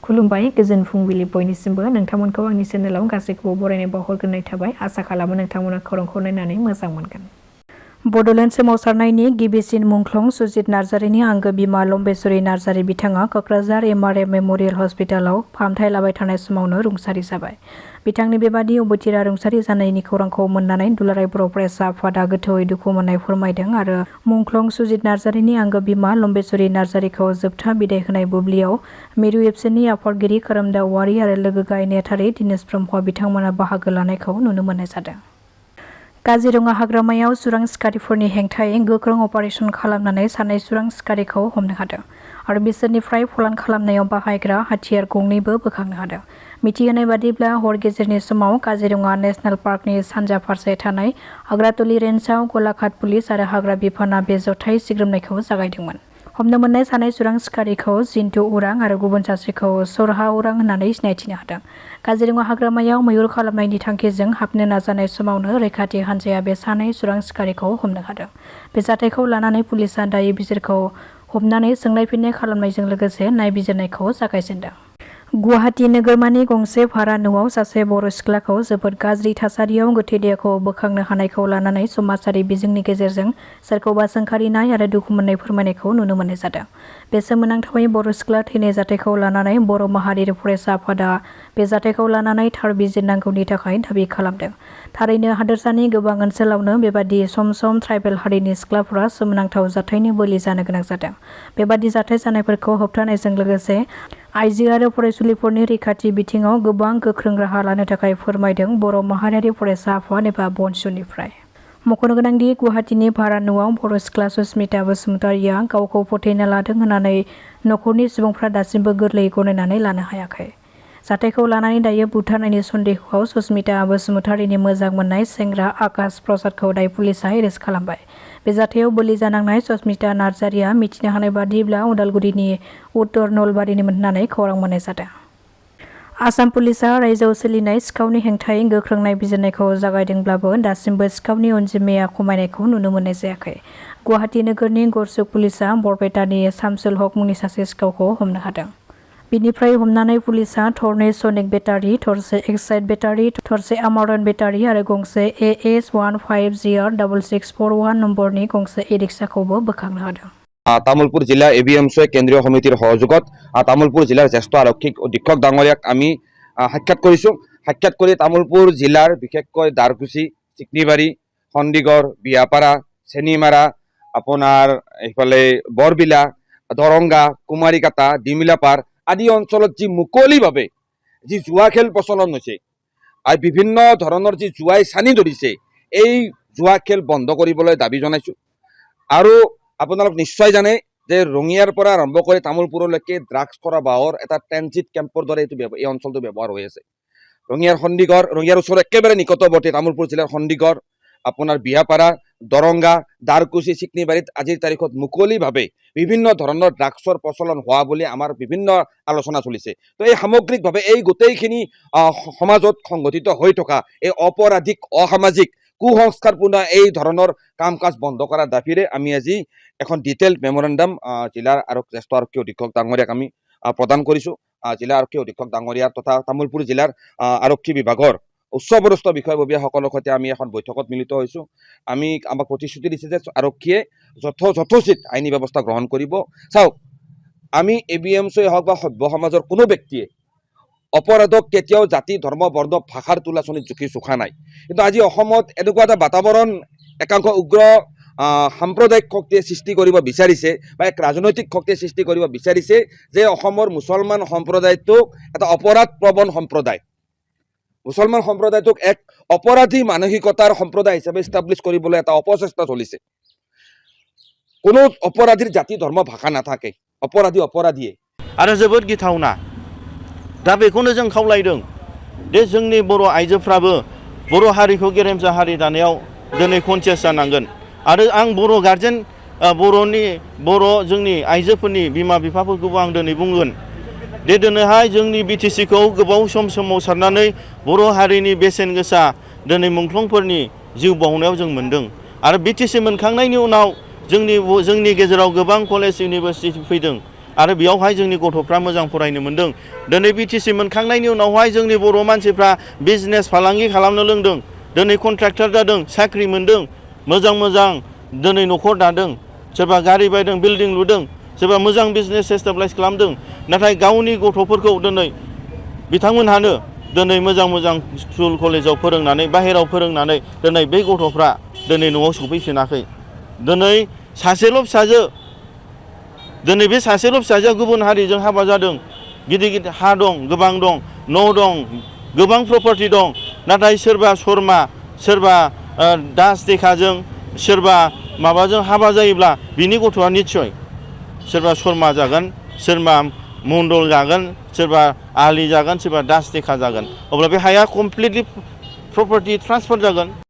खुलुमबाय गोजोन फुंबिलि बयनिसिमबो नोंथांमोनखौ आंनि चेनेलाव गासैखौबो बरायनाय बावहरग्रोनाय थाबाय आसा खालामो नोंथांमोना खौरांखौ नायनानै मोजां मोनगोन। बड'लेण्ड सोमावसारनायनि गिबिसिन मुंख्लं सुजित नार्जारिनि आंगो बिमा लम्बेश्वरी नार्जारि बिथाङा क'क्राझार एमआरएम मेम'रियेल हस्पिटालाव फाहामथाय लाबाय थानाय समावनो रुंसारि जाबाय। बिथांनि बेबादि अबथिरा रुंसारि जानायनि खौरांखौ मोननानै दुलाराय बर' फरायसा आफादा गोथौयै दुखु मोननाय फोरमायदों आरो मुंख्लं सुजित नार्जारिनि आंगो बिमा लम्बेश्वरी नार्जारिखौ जोबथा बिदाय होनाय बुब्लियाव मिरु एबसुनि आफादगिरि खोरोमदाव औवारी आरो लोगो गाहाय नेहाथारि दिनेश ब्रह्म बिथांमोना बाहागो लानायखौ नुनो मोननाय जादों। काजिरङा हाग्रामायाव चुरां सिखारिफोरनि हेंथायै गोख्रों अपारेशन खालामनानै सानै चुरां सिखारिखौ हमनो हादों आरो बिसोरनिफ्राय फलान खालामनायाव बाहायग्रा हाथियार गंनैबो बोखांनो हादों। मिथिहोनाय बादिब्ला हर गेजेरनि समाव काजिरङा नेशनेल पार्कनि सानजा फारसे थानाय आग्रातली रेन्जआव गलाघाट पुलिस आरो हाग्रा बिफाना बे जथाय सिग्रोमनायखौ जागायदोंमोन। हमनो मोननाय सानै चुरां सिखारिखौ जन12 आरो गुबुन सासेखौ खworang होननानै सिनायथिनो हादों। काजिरङा हाग्रामायाव मैहुर खालामनायनि थांखिजों हाबनो नाजानाय समावनो रैखाथि हान्जाया बे सानै चुरां सिखारिखौ हमनो हादों। बे जाथायखौ लानानै पुलिसआ दायो बिसोरखौ हमनानै सोंनाय फिननाय खालामनायजों लोगोसे नायबिजिरनायखौ जागायजेनदों। गुवाहाटी नोगोरमानि गंसे भारा न'आव सासे बर' सिख्लाखौ जोबोद गाज्रि थासारियाव गोथै देहाखौ बोखांनो हानायखौ लानानै समाजारि बिजोंनि गेजेरजों सोरखौबा सोंखारिनाय आरो दुखु मोननाय फोरमायनायखौ नुनो मोननाय जादों। बे सोमोनांथावै बर' सिख्ला थैनाय जाथायखौ लानानै बर' माहारियारि फरायसा आफादा बे जाथायखौ लानानै थार बिजिरनांगौनि थाखाय दाबि खालामदों। थारैनो हादोरसानि गोबां ओनसोलावनो बेबादि सम सम ट्राइबेल हारिनि सिख्लाफोरा सोमोनांथाव जाथायनि बोलि जानो गोनां जादों। बेबादि जाथाय जानायफोरखौ होबथानायजों लोगोसे आइजो आरो फरायसुलिफोरनि रैखाथि बिथिङाव गोबां गोख्रों राहा लानो थाखाय फोरमायदों बर' माहारियारि फरायसा आफाद एबा बनसुनिफ्राय। मख'नो गोनांदि गुवाहाटीनि भारा न'आव बर' सिख्ला सुस्मिता बसुमतारिया गावखौ फोथैना लादों होननानै नखरनि सुबुंफ्रा दासिमबो गोरलैयै गनायनानै लानो हायाखै। जाथायखौ लानानै दायो बुथारनायनि सन्देहआव सुस्मिता बसुमतारिनि मोजां मोननाय सेंग्रा आकाश प्रसादखौ दायो पुलिसआ एरेस्ट खालामबाय। बे जाथायाव बोलि जानांनाय सुस्मिता नार्जारिया मिथिनो हानाय बादिब्ला उदालगुरिनि उत्तर नलबारिनिमोन होननानै खौरां मोननाय जादों। आसाम पुलिसआ रायजोआव सोलिनाय सिखावनि हेंथायै गोख्रों नायबिजिरनायखौ जागायदोंब्लाबो दासिमबो सिखावनि अनजिमाया खमायनायखौ नुनो मोननाय जायाखै। गुवाहाटी नोगोरनि गरसुक पुलिसआ बरपेटानि सामसुल हक मुंनि सासे सिखावखौ हमनो हादों। बिनिफ्राय हमनानै पुलिसआ थरनै सनिक बेटारि, थरसे एक्साइड बेटारि, थरसे आमारन बेटारि आरो गंसे AS15GR6641 नम्बरनि गंसे ई-रिक्साखौबो बोखांनो हादों। तामुलपुर जिला ABMC केन्द्रीय समितिर सहयोगत तामुलपुर जिलार ज्येष्ठ आरक्षिक अधीक्षक डांगरियाक आमी साक्षाৎ करिছো। साक्षाৎ কৰি तामुलपुर जिलार বিশেষকৈ দাৰকুছি, চিকনিবাৰী, সন্দিগড়, বিয়াপাৰা, চেনিমাৰা, আপোনাৰ এইফালে বৰবিলা, দৰংগা, কুমাৰীকাটা, ডিমিলাপাৰ আদি অঞ্চলত যি মুকলিভাৱে যি জুৱা খেল প্ৰচলন হৈছে আৰু বিভিন্ন ধৰণৰ যি জুৱাই চানি ধৰিছে এই জুৱা খেল বন্ধ কৰিবলৈ দাবী জনাইছো। আৰু আপোনালোক নিশ্চয় জানে যে ৰঙিয়াৰ পৰা আৰম্ভ কৰি তামুলপুৰলৈকে ড্ৰাগছ কৰা বাহৰ এটা ট্ৰেনজিট কেম্পৰ দৰে এই অঞ্চলটো ব্যৱহাৰ হৈ আছে। ৰঙিয়াৰ সন্দিগড়, ৰঙিয়াৰ ওচৰৰ একেবাৰে নিকটৱৰ্তী তামুলপুৰ জিলাৰ সন্দিগড়, আপোনাৰ বিয়াপাৰা, দৰংগা, দাৰকুছি, চিকনিবাৰীত আজিৰ তাৰিখত মুকলিভাৱে বিভিন্ন ধৰণৰ ড্ৰাগছৰ প্ৰচলন হোৱা বুলি আমাৰ বিভিন্ন আলোচনা চলিছে। তো এই সামগ্ৰিকভাৱে এই গোটেইখিনি সমাজত সংগঠিত হৈ থকা এই অপৰাধিক, অসামাজিক, কুসংস্কাৰপূৰ্ণ এই ধৰণৰ কাম কাজ বন্ধ কৰাৰ দাবীৰে আমি আজি এখন ডিটেইল মেমৰেণ্ডাম জিলাৰ জ্যেষ্ঠ আৰক্ষী অধীক্ষক ডাঙৰীয়াক আমি প্ৰদান কৰিছোঁ। জিলা আৰক্ষী অধীক্ষক ডাঙৰীয়া তথা তামুলপুৰ জিলাৰ আৰক্ষী বিভাগৰ উচ্চপদস্থ বিষয়ববীয়াসকলৰ সৈতে আমি এখন বৈঠকত মিলিত হৈছোঁ। আমাক প্ৰতিশ্ৰুতি দিছে যে আৰক্ষীয়ে যথোচিত আইনী ব্যৱস্থা গ্ৰহণ কৰিব। চাওক, আমি ABMC হওক বা সভ্য সমাজৰ কোনো ব্যক্তিয়ে অপৰাধক কেতিয়াও জাতি, ধৰ্ম, বৰ্ণ, ভাষাৰ তুলাচনীত জুখি চোখা নাই। কিন্তু আজি অসমত এনেকুৱা এটা বাতাবৰণ একাংশ উগ্ৰ সাম্প্ৰদায়িক শক্তিয়ে সৃষ্টি কৰিব বিচাৰিছে বা এক ৰাজনৈতিক শক্তিয়ে সৃষ্টি কৰিব বিচাৰিছে যে অসমৰ মুছলমান সম্প্ৰদায়টোক এটা অপৰাধ প্ৰৱণ সম্প্ৰদায়, মুছলমান সম্প্ৰদায়টোক এক অপৰাধী মানসিকতাৰ সম্প্ৰদায় হিচাপে ইষ্টাব্লিছ কৰিবলৈ এটা অপচেষ্টা চলিছে। কোনো অপৰাধীৰ জাতি, ধৰ্ম, ভাষা নাথাকে। অপৰাধী অপৰাধীয়ে। आरो जोबोद गिथावना। दा बेखौनो जों खावलायदों दे जोंनि बर' आइजोफ्राबो बर' हारिखौ गेरेमसा हारि दानायाव दिनै कनसियास जानांगोन। आरो आं बर' गार्जेन, बर' जोंनि आइजोफोरनि बिमा बिफाफोरखौबो आं दिनै बुंगोन दे दिनैहाय जोंनि BTC खौ गोबाव सम सोमावसारनानै बर' हारिनि बेसेन गोसा दिनै मुंख्लंफोरनि जिउ बाउनायाव जों मोन्दों। आरो BTC मोनखांनायनि उनाव जोंनि गेजेराव गोबां कलेज, इउनिभारसिटि फैदों आरो बेयावहाय जोंनि गथ'फ्रा मोजां फरायनो मोन्दों। दिनै BTC मोनखांनायनि उनावहाय जोंनि बर' मानसिफ्रा बिजनेस फालांगि खालामनो लोंदों, दिनै कन्ट्राक्टर जादों, साख्रि मोन्दों, मोजां मोजां दिनै न'खर दादों, सोरबा गारि बायदों, बिल्डिं लुदों, सोरबा मोजां बिजनेस एस्टाब्लिश खालामदों। नाथाय गावनि गथ'फोरखौ दिनै बिथांमोनहानो दिनै मोजां मोजां स्कुल कलेजाव फोरोंनानै बाहेरायाव फोरोंनानै दिनै बै गथ'फ्रा दिनै न'आव सफैफिनाखै। दिनै सासेल' फिसाजो, दिनै बे सासेल' फिसाजोआ गुबुन हारिजों हाबा जादों। गिदिर गिदिर हा दं, गोबां दं, न' दं, गोबां प्रपार्टि दं। नाथाय सोरबा शर्मा, सोरबा दास देखाजों, सोरबा माबाजों हाबा जायोब्ला बिनि गथ'आ निस्सय सोरबा शर्मा जागोन, सोरबा मण्डल जागोन, सोरबा आलि जागोन, सोरबा दास देखा जागोन। अब्ला बे हाया कमप्लिटलि प्रपार्टि ट्रान्सफार जागोन।